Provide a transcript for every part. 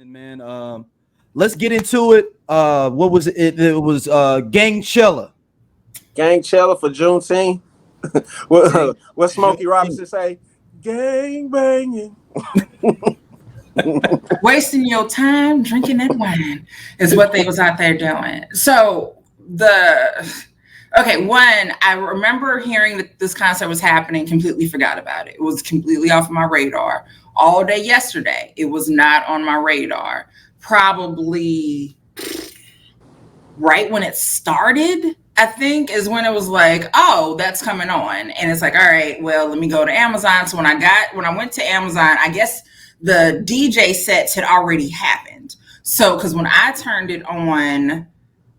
man. Let's get into it. What was it? It was GangChella. GangChella for Juneteenth. What Smokey Robinson say? Gang banging. Wasting your time drinking that wine is what they was out there doing. So one, I remember hearing that this concert was happening, completely forgot about it. It was completely off of my radar. All day yesterday, it was not on my radar. Probably right when it started, I think, is when it was like, oh, that's coming on. And it's like, all right, well, let me go to Amazon. So when I went to Amazon, I guess the DJ sets had already happened. So, because when I turned it on,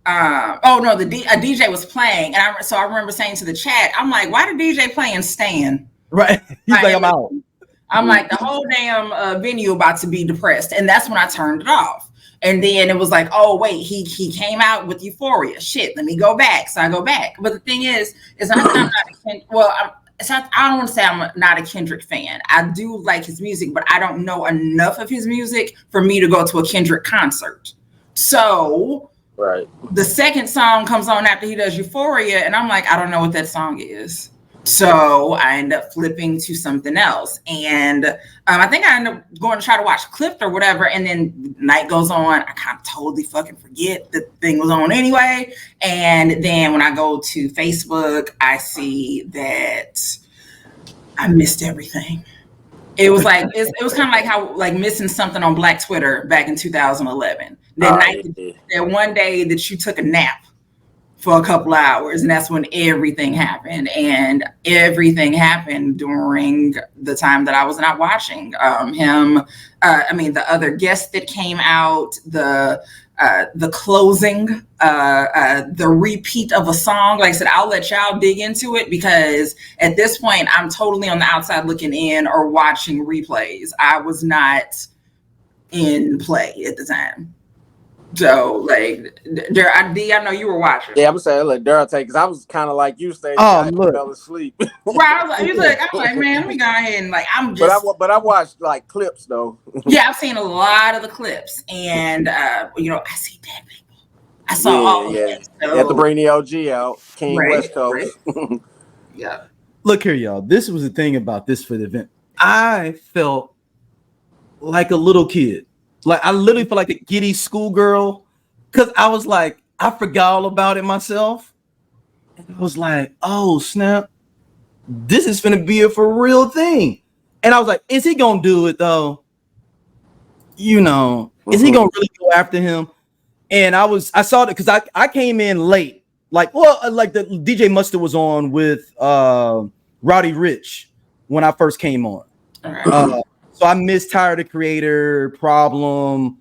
a DJ was playing. And I remember saying to the chat, I'm like, why the DJ playing Stan? Right. He's like, I'm out. I'm like, the whole damn venue about to be depressed. And that's when I turned it off. And then it was like, oh, wait, he came out with Euphoria. Shit, let me go back. So I go back. But the thing is not that I'm not I don't want to say I'm not a Kendrick fan. I do like his music, but I don't know enough of his music for me to go to a Kendrick concert. So right. The second song comes on after he does Euphoria, and I'm like, I don't know what that song is. So I end up flipping to something else. And I think I end up going to try to watch Clipped or whatever. And then night goes on. I kind of totally fucking forget the thing was on anyway. And then when I go to Facebook, I see that I missed everything. It was like, it was kind of like how, like missing something on Black Twitter back in 2011. That one day that you took a nap for a couple hours, and that's when everything happened. And everything happened during the time that I was not watching the other guests that came out, the closing, the repeat of a song. Like I said, I'll let y'all dig into it, because at this point I'm totally on the outside looking in or watching replays. I was not in play at the time. So, like, D, I know you were watching. Yeah, I'm saying, like, Daryl, because I was kind of like you, saying, I fell asleep. Right, I'm like, man, let me go ahead and I'm just. But I watched like clips though. Yeah, I've seen a lot of the clips, and I see dead people. I saw all of it. So. You have to bring the OG out, King West Coast. Right. Yeah. Look here, y'all. This was the thing about this for the event. I felt like a little kid. Like, I literally felt like a giddy schoolgirl, because I was like, I forgot all about it myself. And I was like, oh, snap. This is going to be a for real thing. And I was like, is he going to do it, though? You know, is he going to really go after him? And I saw it because I came in late. Like the DJ Mustard was on with Roddy Ricch when I first came on. All right. So I missed Tyler, the Creator, Problem,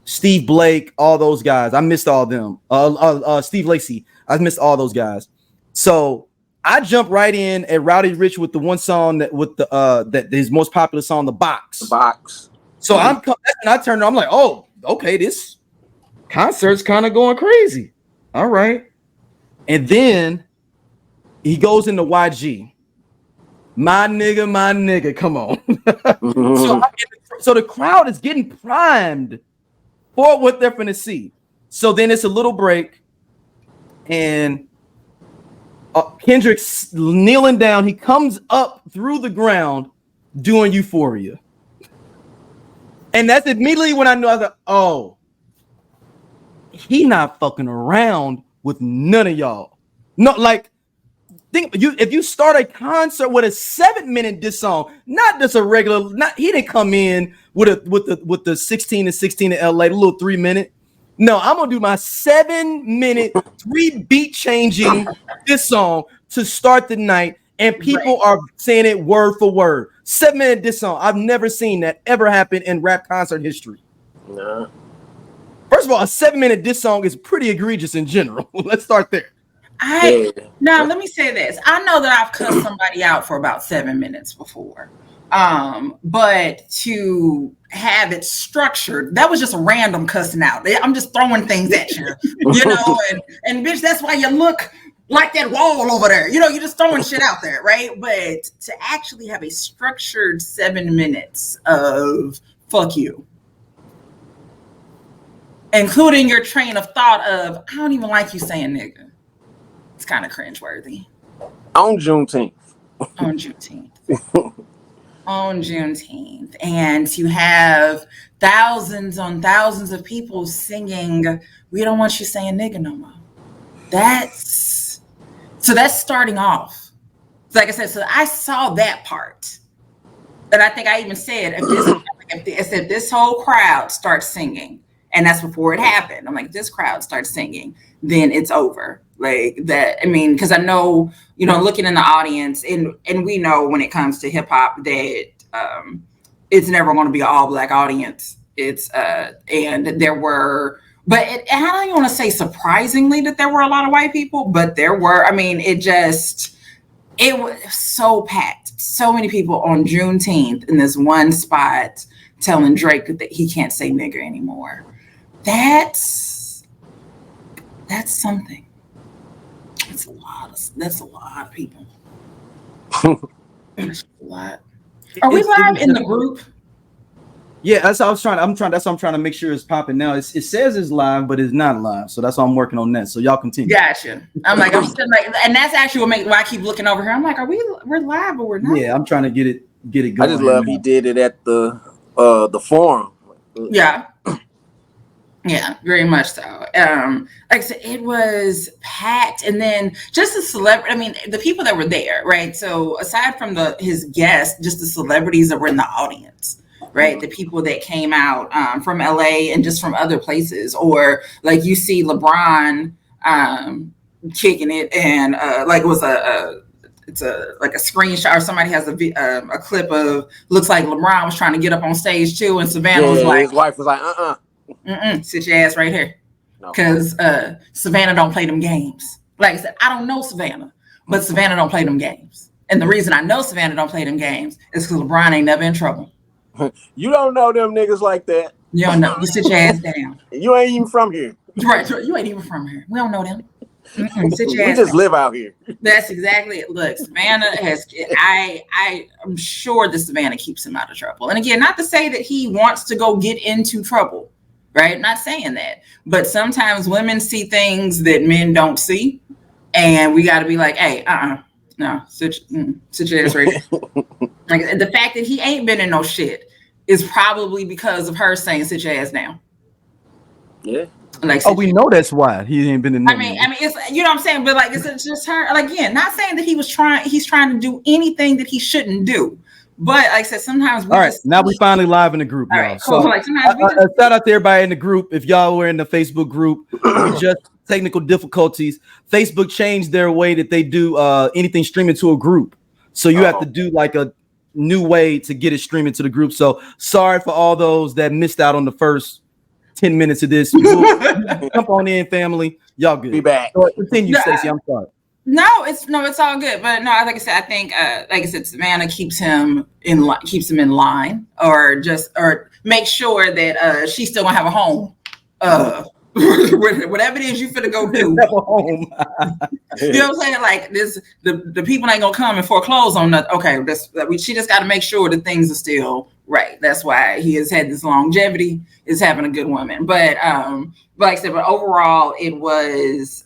Steve Blake, all those guys. I missed all of them. Steve Lacy. I missed all those guys. So I jumped right in at Roddy Ricch with the one song that his most popular song, The Box. The Box. So and I turned on, I'm like, oh, okay, this concert's kind of going crazy. All right. And then he goes into YG. My nigga, come on. So the crowd is getting primed for what they're going to see. So then it's a little break, and Kendrick's kneeling down. He comes up through the ground doing Euphoria. And that's immediately when I knew. I was like, oh, he not fucking around with none of y'all. No, like, if you start a concert with a 7-minute diss song, not just a regular, he didn't come in with the 16 and 16 in LA, a little 3-minute. No, I'm gonna do my 7-minute 3 beat changing diss song to start the night, and people are saying it word for word. 7-minute diss song. I've never seen that ever happen in rap concert history. No. First of all, a 7-minute diss song is pretty egregious in general. Let's start there. Now let me say this. I know that I've cussed somebody out for about 7 minutes before. But to have it structured, that was just a random cussing out. I'm just throwing things at you, you know, and bitch, that's why you look like that wall over there. You know, you're just throwing shit out there, right? But to actually have a structured 7 minutes of fuck you. Including your train of thought of, I don't even like you saying nigga. It's kind of cringeworthy. On Juneteenth. On Juneteenth. On Juneteenth. And to have thousands on thousands of people singing, we don't want you saying nigga no more. That's starting off. So like I said, so I saw that part. And I think I even said, if this whole crowd starts singing, and that's before it happened, I'm like, this crowd starts singing, then it's over. Like that, I mean, because I know, looking in the audience, and we know when it comes to hip hop that it's never going to be an all black audience. It's and there were, but I don't even want to say surprisingly that there were a lot of white people, but there were. I mean, it was so packed, so many people on Juneteenth in this one spot telling Drake that he can't say nigger anymore. That's something. That's a lot of people. That's a lot. Are we live in the group? Yeah, that's how that's what I'm trying to make sure it's popping now. It says it's live, but it's not live. So that's why I'm working on that. So y'all continue. Gotcha. I'm still like, and that's actually why I keep looking over here. I'm like, we're live or we're not? Yeah, I'm trying to get it going. I just love he did it at the forum. Yeah. Yeah, very much so. Like I said, it was packed, and then just the celebrity. I mean, the people that were there, right? So aside from his guests, just the celebrities that were in the audience, right? The people that came out from LA and just from other places, or like you see LeBron kicking it, and like it was it's a screenshot, or somebody has a clip of, looks like LeBron was trying to get up on stage too, and Savannah was like, his wife was like, sit your ass right here, because Savannah don't play them games. Like I said, I don't know Savannah, but Savannah don't play them games, and the reason I know Savannah don't play them games is because LeBron ain't never in trouble. You don't know them niggas like that. You don't know. You sit your ass down. You ain't even from here. Right. You ain't even from here. We don't know them. Sit your We ass just down. live out here. That's exactly it. Look, Savannah has. I'm sure that Savannah keeps him out of trouble. And again, not to say that he wants to go get into trouble, right? Not saying that, but sometimes women see things that men don't see, and we got to be like, hey, no, sit your ass right here. Like, the fact that he ain't been in no shit is probably because of her saying sit your ass down. Yeah. Like, we know that's why he ain't been in. I mean, it's, you know what I'm saying, but like, it's just her. Like, again, not saying that he's trying to do anything that he shouldn't do, but like I said, sometimes. All right, now we finally live in the group, y'all. Right, cool. So, like, sometimes shout out to everybody in the group. If y'all were in the Facebook group, we just technical difficulties. Facebook changed their way that they do anything streaming to a group, so you have to do like a new way to get it streaming to the group. So sorry for all those that missed out on the first 10 minutes of this. Jump on in, family. Y'all good. Be back. So continue, Stacey. I'm sorry. No, it's all good. But no, like I said, I think like I said, Savannah keeps him in line, or make sure that she's still gonna have a home. Whatever it is you finna go do. You know what I'm saying? Like this, the people ain't gonna come and foreclose on nothing. Okay, she just got to make sure that things are still right. That's why he has had this longevity, is having a good woman. But like I said, but overall, it was.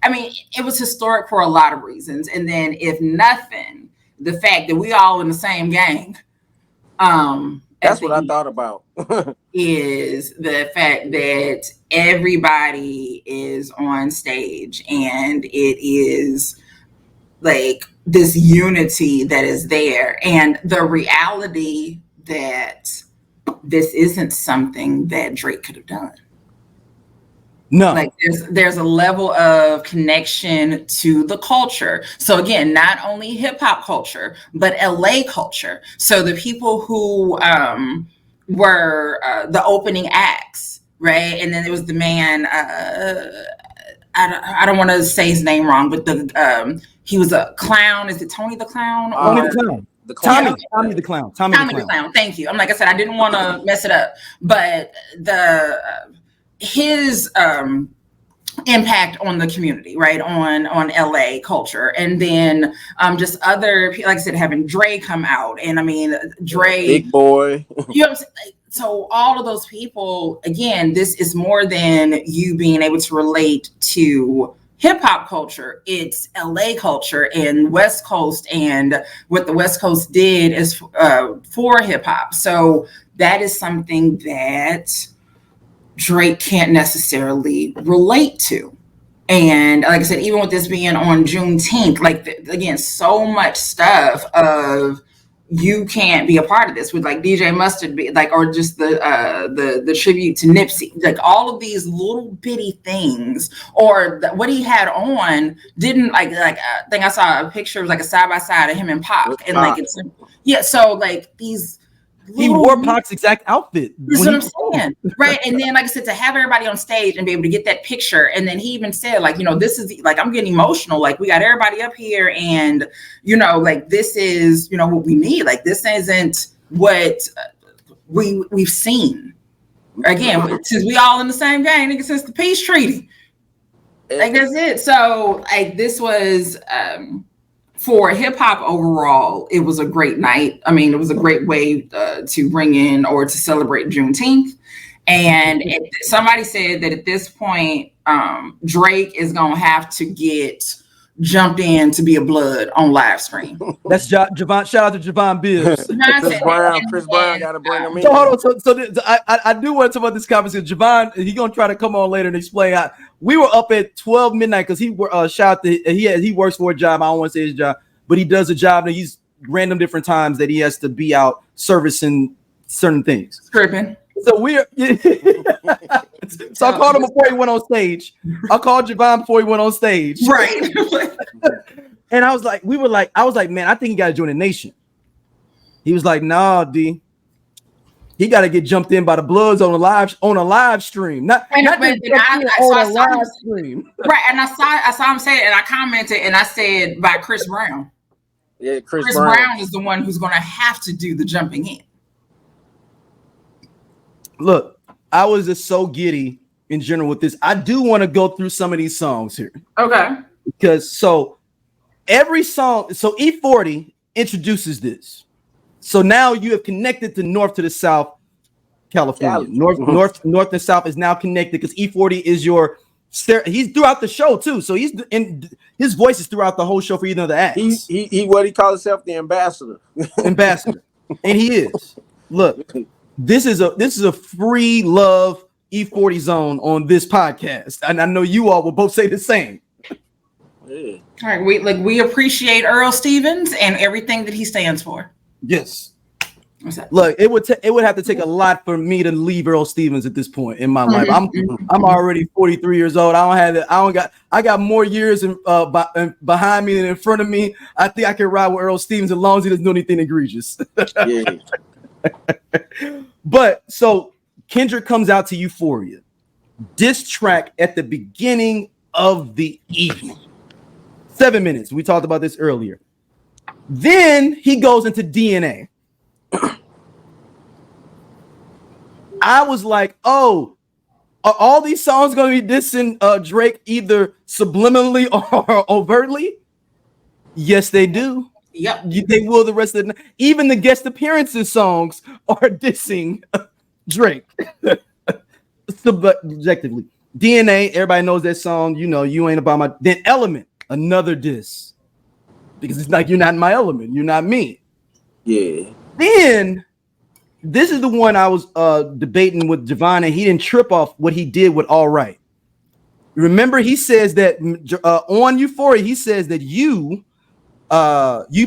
It was historic for a lot of reasons. And then, if nothing, the fact that we all in the same gang. That's what I thought about. Is the fact that everybody is on stage, and it is like this unity that is there, and the reality that this isn't something that Drake could have done. No, like there's a level of connection to the culture. So again, not only hip hop culture, but LA culture. So the people who were the opening acts, right? And then there was the man. I don't want to say his name wrong, but he was a clown. Is it Tony the Clown? Tommy the Clown. Tommy the Clown. Tommy the Clown. Thank you. Like I said, I didn't want to mess it up, but his impact on the community, right, on LA culture, and then just other, like I said, having Dre come out, and I mean Dre, Big Boy, you know what I'm saying? so all of those people, again, this is more than you being able to relate to hip hop culture. It's LA culture and West Coast, and what the West Coast did is for hip hop. So that is something that Drake can't necessarily relate to. And like I said, even with this being on Juneteenth, like again, so much stuff of you can't be a part of this with like DJ Mustard, be like, or just the tribute to Nipsey, like all of these little bitty things, or what he had on didn't like I think I saw a picture, it was like a side by side of him and Pac, and like it's so like these. He wore Pac's exact outfit. That's what I'm saying, right? And then, like I said, to have everybody on stage and be able to get that picture, and then he even said, like, this is like, I'm getting emotional. Like, we got everybody up here, and like this is what we need. Like, this isn't what we've seen. Again, since we all in the same gang, nigga, since the peace treaty, like that's it. So, like, this was. For hip hop overall, it was a great night. I mean, it was a great way to bring in or to celebrate Juneteenth. And somebody said that at this point, Drake is going to have to get jumped in to be a blood on live stream. That's Javon. Shout out to Javon Bibbs. Chris Brown got to bring him in. So hold on. So I do want to talk about this conversation. Javon, he's going to try to come on later and explain how. We were up at 12 midnight because he works for a job. I don't want to say his job, but he does a job and he's random different times that he has to be out servicing certain things. Tripping. So so I called him before he went on stage. I called Javon before he went on stage. Right. And I was like, man, I think he got to join the nation. He was like, nah, D. He got to get jumped in by the Bloods on a live stream. Right, and I saw him say it, and I commented and I said by Chris Brown. Yeah, Chris Brown is the one who's going to have to do the jumping in. Look, I was just so giddy in general with this. I do want to go through some of these songs here. Okay. Because every song, so E40 introduces this. So now you have connected the north to the south, California. North and south is now connected because E40 is he's throughout the show too. So his voice is throughout the whole show for either of the acts. He what he calls himself, the ambassador. Ambassador. And he is. Look, this is a free love E40 zone on this podcast. And I know you all will both say the same. Yeah. All right, we appreciate Earl Stevens and everything that he stands for. Yes. Look, it would have to take a lot for me to leave Earl Stevens at this point in my life. I'm already 43 years old. I got more years behind me than in front of me. I think I can ride with Earl Stevens as long as he doesn't do anything egregious. Yeah. But so Kendrick comes out to Euphoria, diss track at the beginning of the evening. 7 minutes. We talked about this earlier. Then he goes into DNA. I was like, oh, are all these songs going to be dissing Drake either subliminally or overtly? Yes, they do. Yep. They will the rest of the night. Even the guest appearances songs are dissing Drake. Subjectively. DNA, everybody knows that song. You ain't about my... Then Element, another diss. Because it's like, you're not in my element. You're not me. Yeah. Then... This is the one I was debating with Javon, and he didn't trip off what he did with All Right. Remember, he says that on Euphoria, he says that you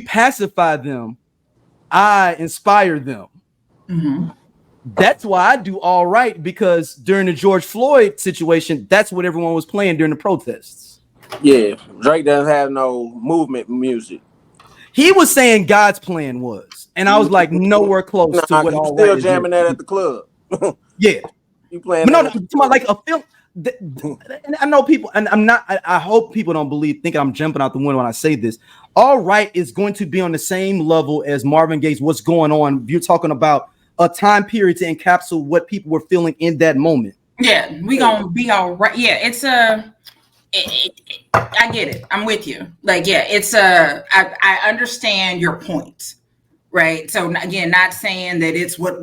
pacify them, I inspire them. Mm-hmm. That's why I do All Right, because during the George Floyd situation, that's what everyone was playing during the protests. Yeah, Drake doesn't have no movement music. He was saying God's plan was, and I was like, nowhere close to what All Right. Still jamming that at the club. Yeah, you playing? But no, like a film. And I know people, and I'm not. I hope people don't think I'm jumping out the window when I say this. All Right is going to be on the same level as Marvin Gaye's "What's Going On." You're talking about a time period to encapsulate what people were feeling in that moment. Yeah, we gonna be all right. Yeah, it's I get it. I'm with you. Like, yeah, it's I understand your point, right? So again, not saying that it's what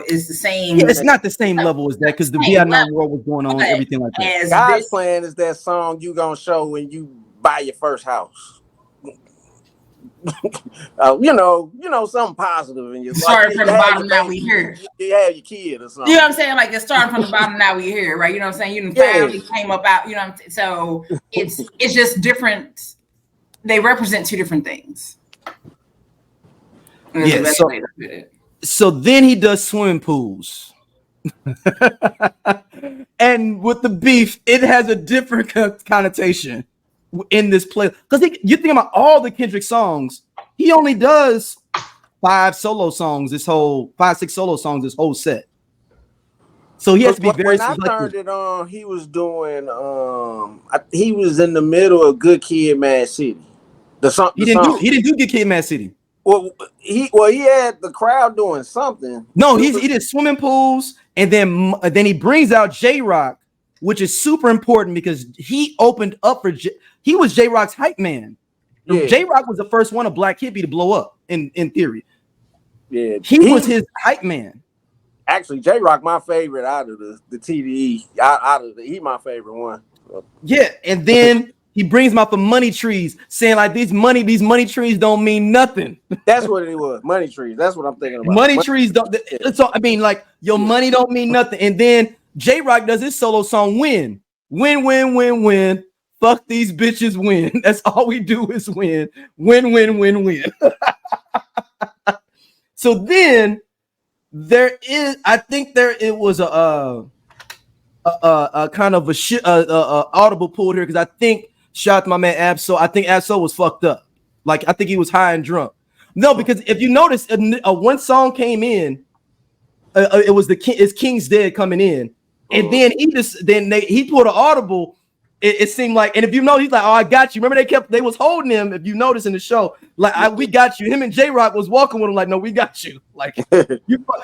is the same. Yeah, it's not the same level as that because the Vietnam War was going on, everything like that. God's plan is that song you gonna show when you buy your first house. Something positive in your life. Starting from the bottom, now we here. You have your kid or something. You know what I'm saying? Like, it's starting from the bottom, now we here, right? You know what I'm saying? You didn't finally came up out. You know what I'm so it's just different. They represent two different things. Yeah. So then he does swimming pools. And with the beef, it has a different connotation in this play. Because you think about all the Kendrick songs, he only does 5 solo songs, 6 solo songs, this whole set. So he has to be very selective. When I turned it on, he was doing he was in the middle of Good Kid, Mad City. He didn't do Good Kid, Mad City. Well, he had the crowd doing something. No, he did swimming pools, and then he brings out J-Rock, which is super important because he opened up for he was J-Rock's hype man. Yeah. J-Rock was the first one, a black hippie, to blow up in theory. Yeah, he was his hype man. Actually, J-Rock my favorite out of the TDE. He my favorite one. Yeah, and then he brings him out for money trees, saying like these money trees don't mean nothing. That's what it was. Money trees. That's what I'm thinking about. Money trees don't. So I mean, like your money don't mean nothing. And then J-Rock does his solo song, win. Fuck these bitches, win. That's all we do is win. Win. So then it was a kind of a audible pull here because I think shout out to my man Absol. I think Absol was fucked up. Like I think he was high and drunk. No, because if you notice, one song came in. It was it's King's Dead coming in, and then he pulled an audible. It seemed like, and if you know, he's like, "Oh, I got you." Remember they was holding him. If you notice in the show, like, we got you. Him and J-Rock was walking with him, like, "No, we got you." Like, because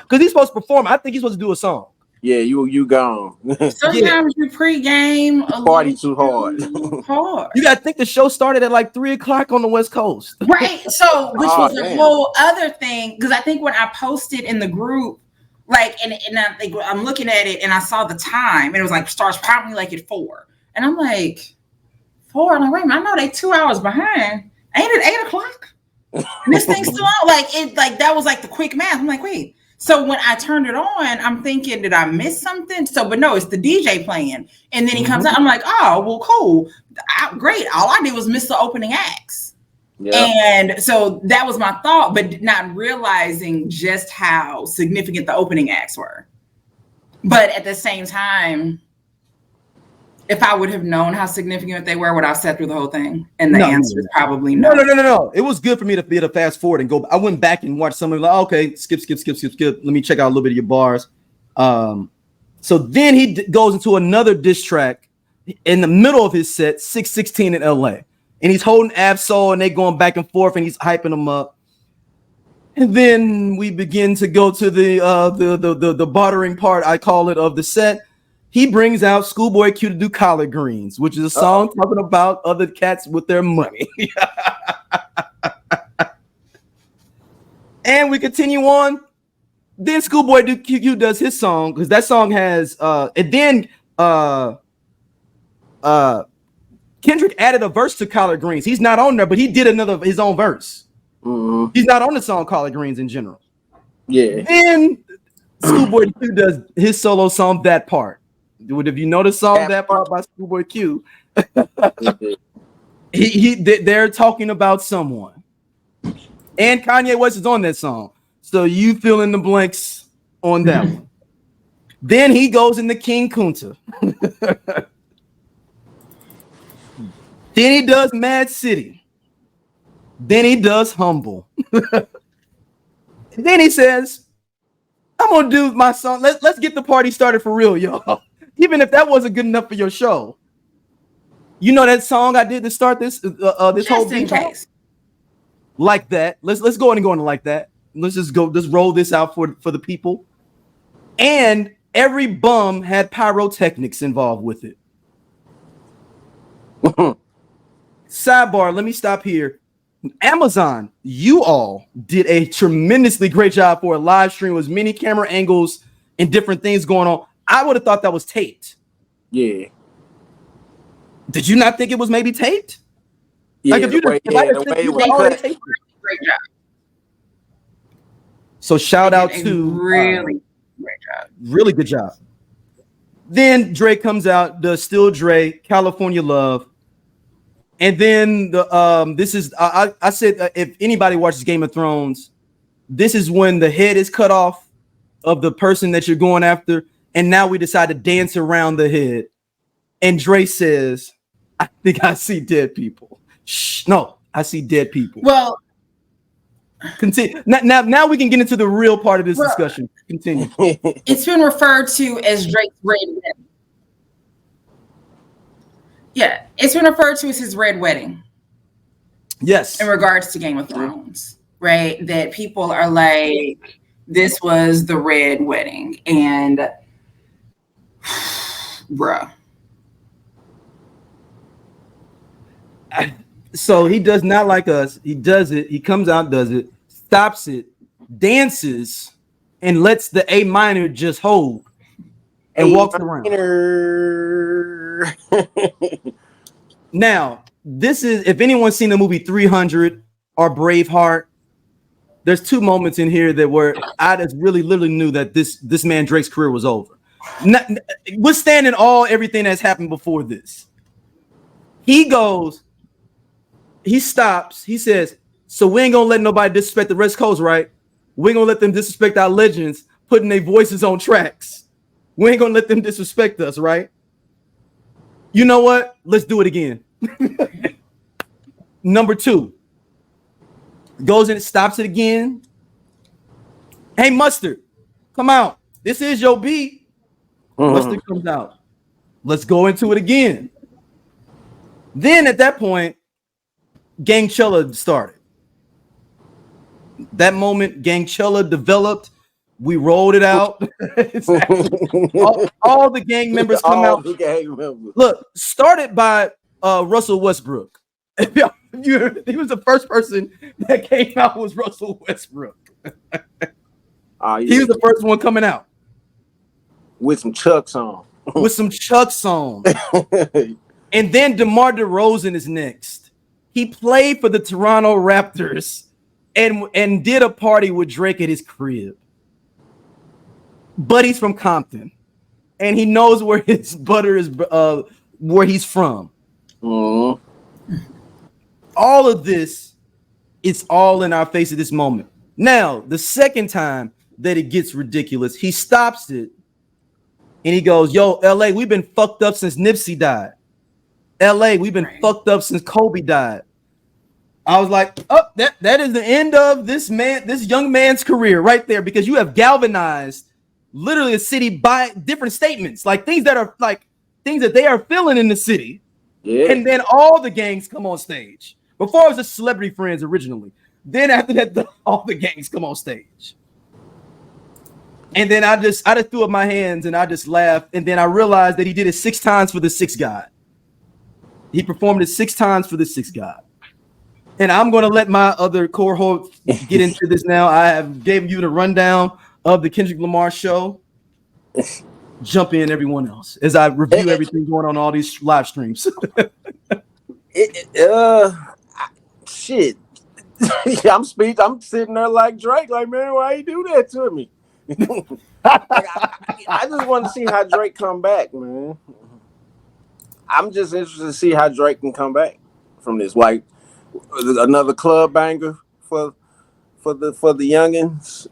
he's supposed to perform. I think he's supposed to do a song. Yeah, you gone. Sometimes you pregame a party too hard. You gotta think the show started at like 3:00 on the West Coast, right? So, which was a whole other thing. Because I think when I posted in the group, like, and I think I'm looking at it, and I saw the time, and it was like starts probably like at 4, and I'm like 4. I'm like, wait a minute, I know they 2 hours behind. Ain't it 8:00? And this thing's still out. Like that was like the quick math. I'm like, wait. So when I turned it on, I'm thinking, did I miss something? But no, it's the DJ playing. And then he comes out. I'm like, oh, well, cool. Great. All I did was miss the opening acts. Yeah. And so that was my thought, but not realizing just how significant the opening acts were. But at the same time, if I would have known how significant they were, would I have sat through the whole thing? And the answer is probably no. No. It was good for me to be able to fast forward and go. I went back and watched something like, okay, skip. Let me check out a little bit of your bars. So then he goes into another diss track in the middle of his set, 616 in LA. And he's holding Absol and they going back and forth and he's hyping them up. And then we begin to go to the bartering part, I call it, of the set. He brings out Schoolboy Q to do Collard Greens, which is a song talking about other cats with their money. And we continue on. Then Schoolboy Q does his song because that song has and then Kendrick added a verse to Collard Greens. He's not on there, but he did his own verse. Mm-hmm. He's not on the song Collard Greens in general. Yeah. Then Schoolboy Q does his solo song, That Part. If you know the song That Part by Schoolboy Q, they're talking about someone. And Kanye West is on that song. So you fill in the blanks on that one. Then he goes into King Kunta. Then he does Mad City. Then he does Humble. Then he says, I'm gonna do my song. Let's get the party started for real, y'all. Even if that wasn't good enough for your show. You know that song I did to start this whole thing? Like that. Let's go and go into like that. Let's just roll this out for the people. And every bum had pyrotechnics involved with it. Sidebar, let me stop here. Amazon, you all did a tremendously great job for a live stream with many camera angles and different things going on. I would have thought that was taped. Yeah. Did you not think it was maybe taped? Yeah, like if you the way it was cut. Great job. So shout out to really great job. Really good job. Then Dre comes out, the Still Dre, California Love. And then the this is I said if anybody watches Game of Thrones, this is when the head is cut off of the person that you're going after, and now we decide to dance around the head. And Dre says, "I think I see dead people." Shh, no, I see dead people. Well, continue. Now we can get into the real part of this discussion. Continue. It's been referred to as Drake's red wedding. Yeah, it's been referred to as his red wedding. Yes. In regards to Game of Thrones, right? That people are like, this was the red wedding. And bruh. So he does not like us. He does it. He comes out, does it, stops it, dances, and lets the A minor just hold and walks around. Now, this is, if anyone's seen the movie 300 or Braveheart, there's two moments in here that were I just really literally knew that this man Drake's career was over. Withstanding everything that's happened before this, he goes, he stops, he says, "So we ain't gonna let nobody disrespect the West Coast, right? We ain't gonna let them disrespect our legends, putting their voices on tracks. We ain't gonna let them disrespect us, right? You know what? Let's do it again." Number two, goes in and stops it again. "Hey, Mustard, come out. This is your beat." Mustard comes out. Let's go into it again. Then at that point, GangChella started. That moment, GangChella developed. We rolled it out. all the gang members come out. Look, started by Russell Westbrook. He was the first person that came out was Russell Westbrook. He was the first one coming out. With some Chucks on. And then DeMar DeRozan is next. He played for the Toronto Raptors and did a party with Drake at his crib. But he's from Compton, and he knows where his butter is, where he's from. All of this is all in our face at this moment. Now, the second time that it gets ridiculous, he stops it, and he goes, "Yo, LA, we've been fucked up since Nipsey died. LA, we've been fucked up since Kobe died." I was like, "Oh, that is the end of this young man's career right there, because you have galvanized literally a city by different statements, like things that they are feeling in the city." Yeah. And then all the gangs come on stage. Before it was just Celebrity Friends originally. Then after that, all the gangs come on stage. And then I just threw up my hands and I just laughed. And then I realized that he did it 6 times for the 6th God. He performed it 6 times for the 6th God. And I'm going to let my other cohort get into this now. I have gave you the rundown of the Kendrick Lamar show. Jump in, everyone else, as I review everything going on all these live streams. Shit. I'm sitting there like Drake, like, man, why you do that to me? I just want to see how Drake come back, man. I'm just interested to see how Drake can come back from this. Like another club banger for the youngins.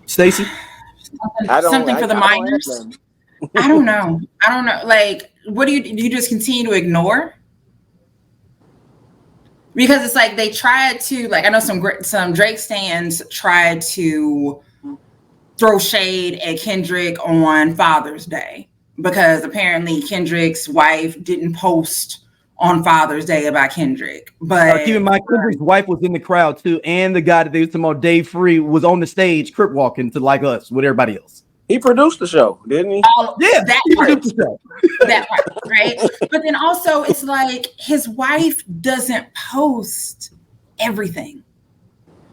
Stacey? Something for the minors. I don't know. Like, what do you just continue to ignore? Because it's like they tried to, like, I know some Drake stans tried to throw shade at Kendrick on Father's Day because apparently Kendrick's wife didn't post on Father's Day about Kendrick. But keep in mind, Kendrick's wife was in the crowd too, and the guy that they was talking about, Dave Free, was on the stage crip walking to like us with everybody else. He produced the show, didn't he? Yeah, that he part, produced the show. that part, right? But then also, it's like his wife doesn't post everything.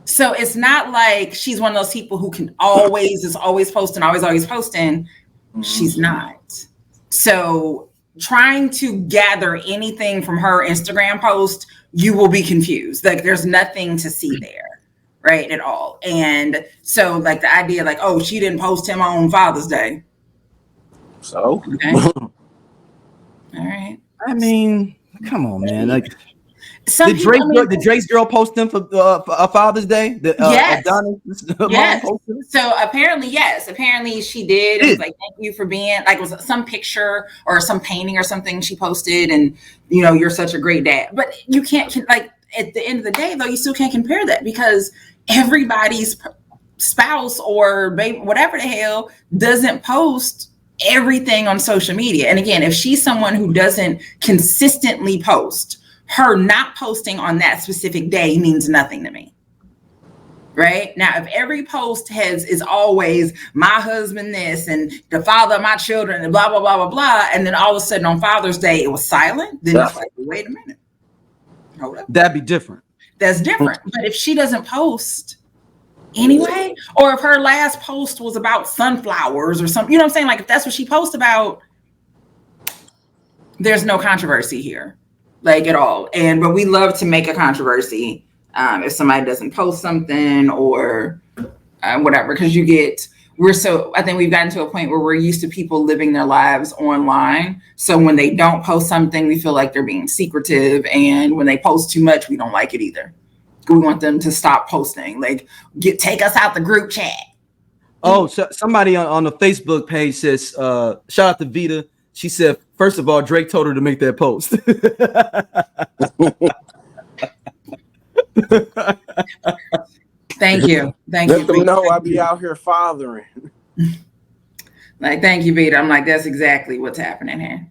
So it's not like she's one of those people who can always posting, always posting. She's not. So trying to gather anything from her Instagram post, you will be confused. Like there's nothing to see there, right, at all. And so like the idea like, oh, she didn't post him on Father's Day. So okay. All right. I mean, come on, man. Like Did Drake's girl post him for Father's Day? Yes. Yes. So apparently, yes. Apparently she did. It was like, thank you for being, like, it was some picture or some painting or something she posted, and you know, you're such a great dad. But you can't, like, at the end of the day, though, you still can't compare that because everybody's spouse or baby, whatever the hell, doesn't post everything on social media. And again, if she's someone who doesn't consistently post, her not posting on that specific day means nothing to me. Right now, if every post is always my husband this and the father of my children and blah blah blah blah blah, and then all of a sudden on Father's Day it was silent, then it's like, wait a minute, hold up, that'd be different. That's different. But if she doesn't post anyway, or if her last post was about sunflowers or something, you know what I'm saying? Like if that's what she posts about, there's no controversy here. Like at all. But we love to make a controversy if somebody doesn't post something or whatever, because I think we've gotten to a point where we're used to people living their lives online. So when they don't post something, we feel like they're being secretive, and when they post too much, we don't like it either. We want them to stop posting, like take us out the group chat. Oh, so somebody on the Facebook page says, shout out to Vita. She said, first of all, Drake told her to make that post. Thank you. Let them know I'll be out here fathering. Like, thank you, Vita. I'm like, that's exactly what's happening here.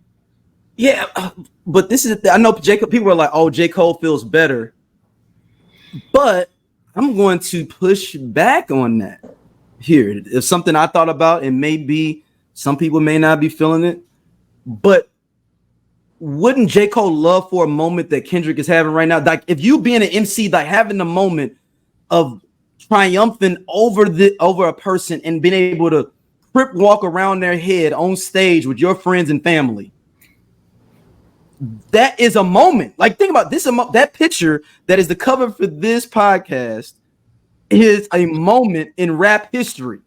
Yeah, but this is, I know people are like, oh, J. Cole feels better. But I'm going to push back on that here. It's something I thought about, and maybe some people may not be feeling it. But wouldn't J. Cole love for a moment that Kendrick is having right now? Like if you being an MC, like having the moment of triumphing over a person and being able to crip walk around their head on stage with your friends and family. That is a moment. Like think about this. That picture that is the cover for this podcast is a moment in rap history.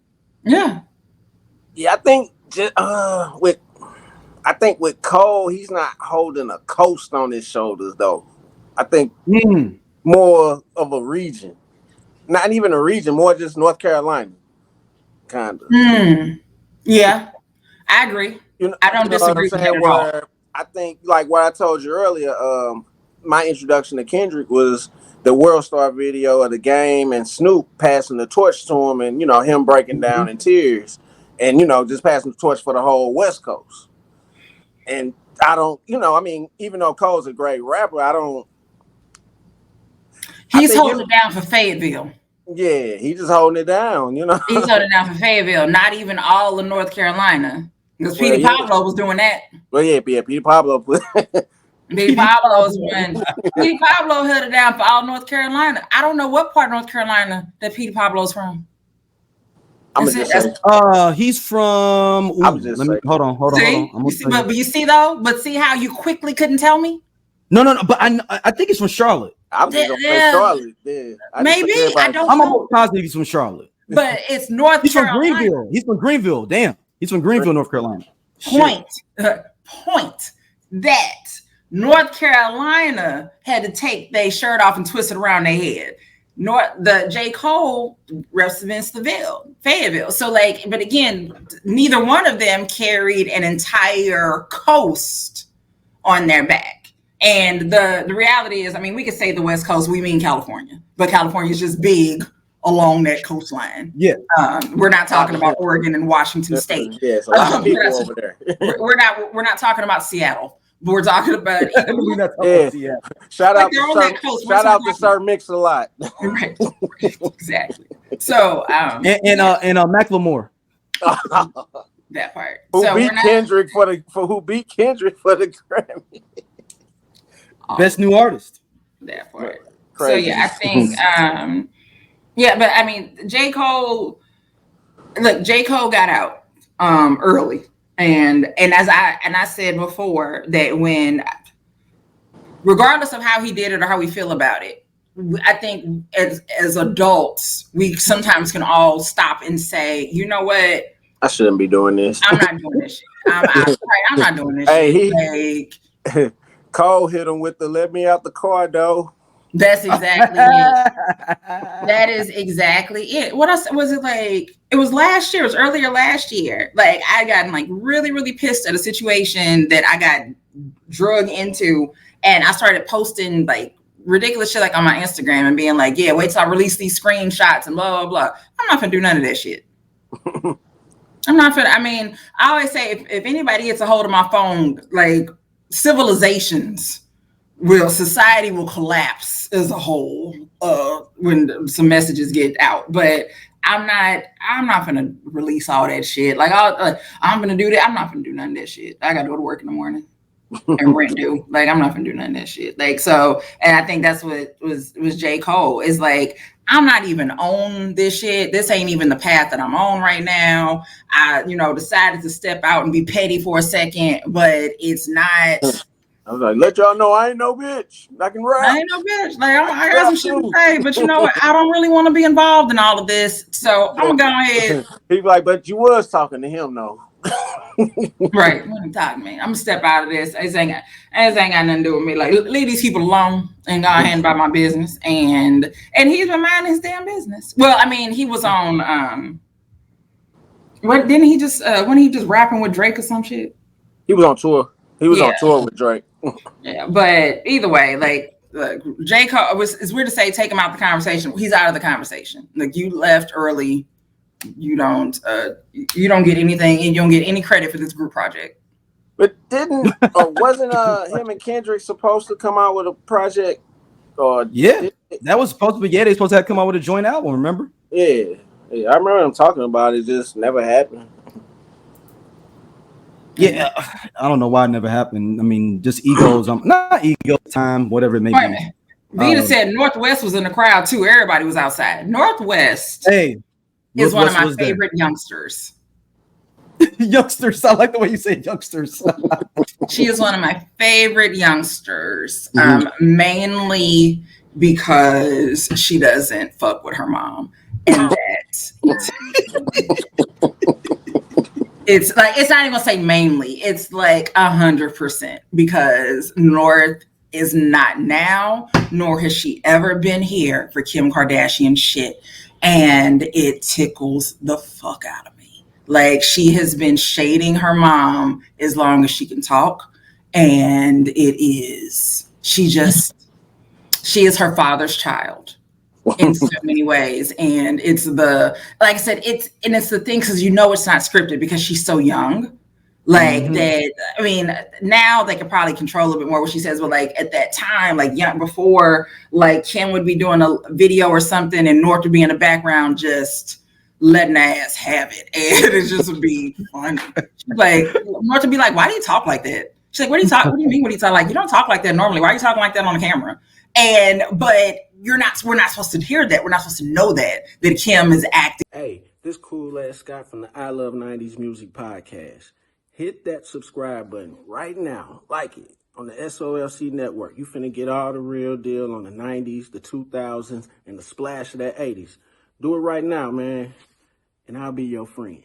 Yeah. Yeah, I think with Cole, he's not holding a coast on his shoulders, though. I think more of a region. Not even a region, more just North Carolina, kind of. Yeah, I agree. I don't disagree with that at all. I think, like what I told you earlier, my introduction to Kendrick was the World Star video of the game and Snoop passing the torch to him and, him breaking down in tears and, just passing the torch for the whole West Coast. And I don't, even though Cole's a great rapper, He's holding it down for Fayetteville. Yeah, he's just holding it down, He's holding it down for Fayetteville, not even all of North Carolina. Because Petey Pablo was doing that. Well, yeah, Petey Pablo. Petey Pablo was when Petey Pablo held it down for all North Carolina. I don't know what part of North Carolina that Petey Pablo's from. He's from. Hold on. But you see though. But see how you quickly couldn't tell me. No. But I think it's from Charlotte. I'm just gonna say Charlotte. Yeah. Maybe I don't. I'm almost positive he's from Charlotte. But it's North Carolina. He's from Greenville. Damn, he's from Greenville, North Carolina. Point that North Carolina had to take their shirt off and twist it around their head. The J. Cole represents Fayetteville. So but again, neither one of them carried an entire coast on their back. And the reality is, we could say the West Coast, we mean California, but California is just big along that coastline. Yeah. We're not talking about Oregon and Washington State. Yeah, so a lot of people over there. We're not talking about Seattle. But we're talking about Seattle. Shout out to Sir Mix-a-Lot. Right. Exactly. So and Macklemore. That part. Who So beat Kendrick for the Grammy? Best new artist. That part. Crazy. So yeah, I think yeah, but I mean J. Cole got out early. And as I said before, that when regardless of how he did it or how we feel about it, I think as adults, we sometimes can all stop and say, you know what? I shouldn't be doing this. I'm not doing this shit. I'm not doing this shit. Like, Cole hit him with the "let me out the car," though. That's exactly it. That is exactly it. What else was it like? It was last year. It was earlier last year. Like I got like really, really pissed at a situation that I got drug into, and I started posting like ridiculous shit like on my Instagram and being like, yeah, wait till I release these screenshots and blah, blah, blah. I'm not gonna do none of that shit. I'm not gonna, I mean, I always say if anybody gets a hold of my phone, like society will collapse as a whole when some messages get out. But I'm not gonna release all that shit. Like I'm gonna do that. I'm not gonna do none of that shit. I gotta go to work in the morning. And rent due. Like I'm not gonna do none of that shit. Like so, and I think that's what was J. Cole is like. I'm not even on this shit. This ain't even the path that I'm on right now. I, decided to step out and be petty for a second, but it's not. I was like, let y'all know I ain't no bitch. I can rap. I ain't no bitch. Like I got some shit to say, but you know what? I don't really want to be involved in all of this. So I'm gonna go ahead. He's like, but you was talking to him though. Right. What I'm talking, man. I'm gonna step out of this. This ain't got nothing to do with me. Like leave these people alone and go ahead and about my business. And he's been minding his damn business. Well, I mean, he was on what didn't he just when he just rapping with Drake or some shit? He was on tour. He was on tour with Drake. Yeah, but either way, like J. Cole it's weird to say take him out the conversation. He's out of the conversation. Like you left early. You don't get anything, and you don't get any credit for this group project. But wasn't him and Kendrick supposed to come out with a project? That was supposed to be. Yeah, they supposed to have come out with a joint album. Remember? Yeah, I remember them talking about it. Just never happened. Yeah, I don't know why it never happened. I mean, just egos. Not ego time, whatever it may be. Vita said Northwest was in the crowd too. Everybody was outside. Northwest. Hey. Is one of my favorite youngsters. Youngsters. I like the way you say youngsters. She is one of my favorite youngsters, mainly because she doesn't fuck with her mom. And that it's like, it's not even gonna say mainly, it's like 100% because North is not now, nor has she ever been here for Kim Kardashian shit. And it tickles the fuck out of me. Like she has been shading her mom as long as she can talk. And she is her father's child in so many ways. And it's like I said, it's the thing, because it's not scripted because she's so young. Like that, I mean, now they could probably control a bit more what she says, but like at that time, like young before, like Kim would be doing a video or something and North would be in the background just letting the ass have it. And it just would be funny. Like North would be like, why do you talk like that? She's like, what do you mean? What do you talk like? You don't talk like that normally. Why are you talking like that on the camera? But we're not supposed to hear that. We're not supposed to know that Kim is acting. Hey, this cool ass Scott from the I Love 90s Music Podcast. Hit that subscribe button right now. Like it on the SOLC Network. You finna get all the real deal on the 90s, the 2000s, and the splash of that 80s. Do it right now, man, and I'll be your friend.